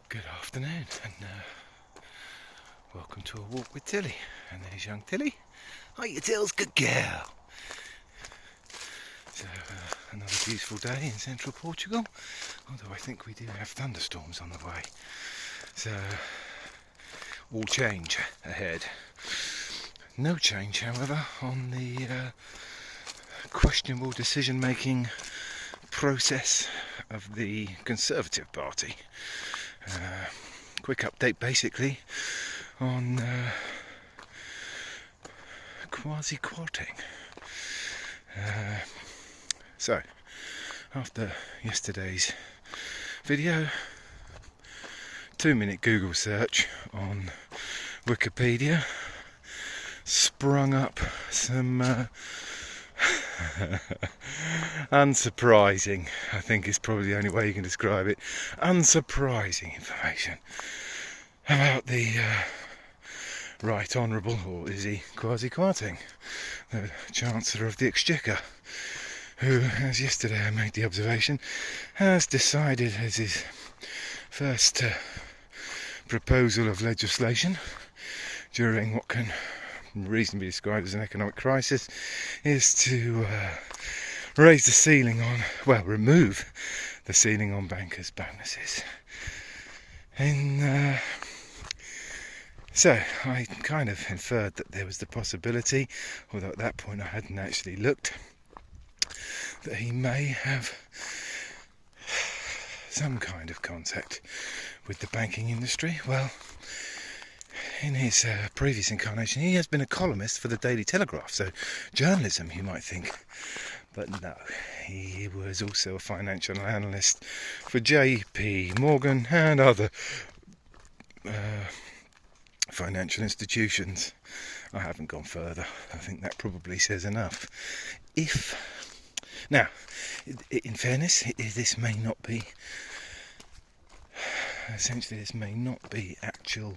Good afternoon, and welcome to a walk with Tilly. And there's young Tilly. Hiya, Tills, good girl. So another beautiful day in central Portugal, although I think we do have thunderstorms on the way. So all change ahead. No change, however, on the questionable decision-making process of the Conservative Party. Quick update basically on Kwasi Kwarteng. So, after yesterday's video, 2-minute Google search on Wikipedia sprung up some unsurprising, I think is probably the only way you can describe it, unsurprising information about the Right Honourable, or is he, Kwasi Kwarteng, the Chancellor of the Exchequer, who, as yesterday I made the observation, has decided as his first proposal of legislation during what can reasonably described as an economic crisis is to raise the ceiling on, well, remove the ceiling on bankers' bonuses. And so I kind of inferred that there was the possibility, although at that point I hadn't actually looked, that he may have some kind of contact with the banking industry. Well, in his previous incarnation, he has been a columnist for the Daily Telegraph, so journalism, you might think. But no, he was also a financial analyst for J.P. Morgan and other financial institutions. I haven't gone further. I think that probably says enough. Now, in fairness, this may not be... Essentially, this may not be actual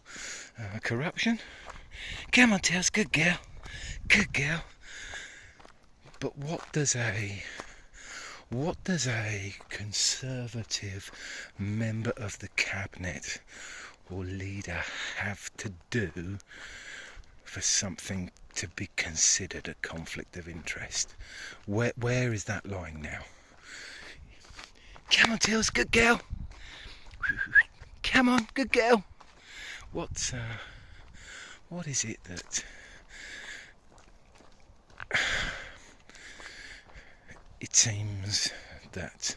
corruption. Come on, Tels, good girl. Good girl. But what does a Conservative member of the cabinet or leader have to do for something to be considered a conflict of interest? Where is that line now? Come on, Tels, good girl. Come on, good girl. What is it that it seems that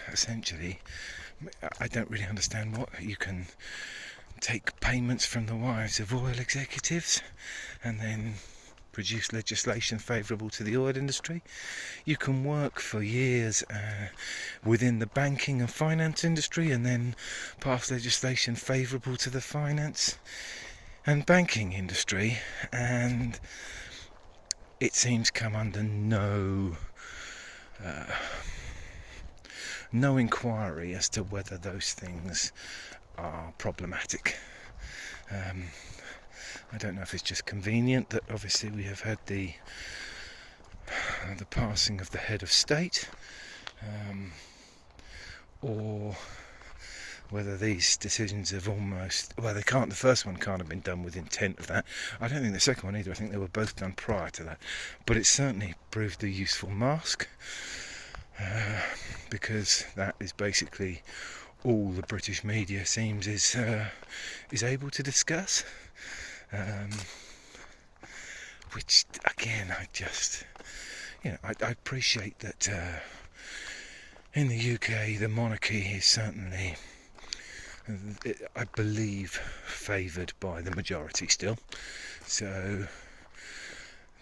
essentially, I don't really understand what you can take payments from the wives of oil executives and then produce legislation favourable to the oil industry. You can work for years within the banking and finance industry and then pass legislation favourable to the finance and banking industry, and it seems come under no inquiry as to whether those things are problematic. I don't know if it's just convenient that obviously we have had the passing of the head of state, or whether these decisions have almost... Well, they can't. The first one can't have been done with intent of that. I don't think the second one either. I think they were both done prior to that. But it certainly proved a useful mask, because that is basically all the British media seems is able to discuss. Which again, I just, I appreciate that in the UK the monarchy is certainly, I believe, favoured by the majority still. So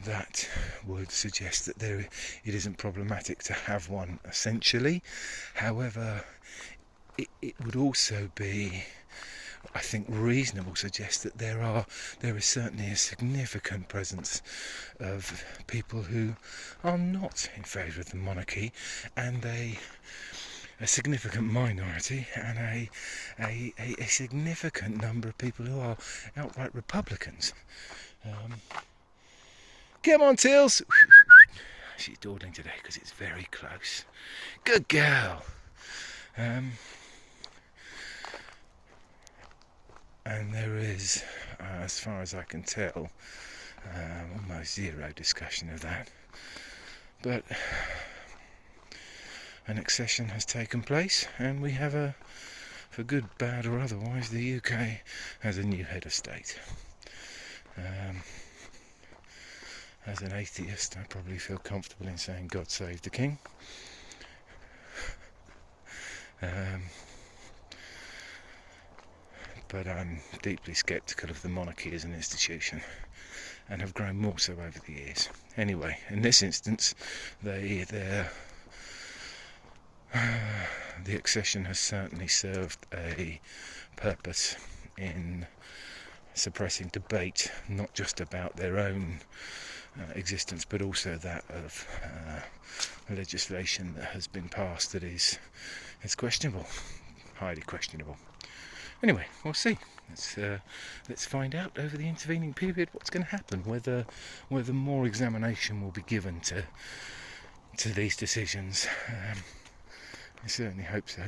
that would suggest that it isn't problematic to have one essentially. However, it would also be, I think, reasonable to suggest that there is certainly a significant presence of people who are not in favour of the monarchy, and a significant minority and a significant number of people who are outright Republicans. Come on, Tills. She's dawdling today because it's very close. Good girl. and there is, as far as I can tell, almost zero discussion of that. But an accession has taken place, and we have for good, bad or otherwise, the UK has a new head of state. As an atheist, I probably feel comfortable in saying God save the King. But I'm deeply sceptical of the monarchy as an institution, and have grown more so over the years. Anyway, in this instance, the accession has certainly served a purpose in suppressing debate, not just about their own existence, but also that of legislation that has been passed that is questionable, highly questionable. Anyway, we'll see. Let's find out over the intervening period what's going to happen. Whether more examination will be given to these decisions. I certainly hope so.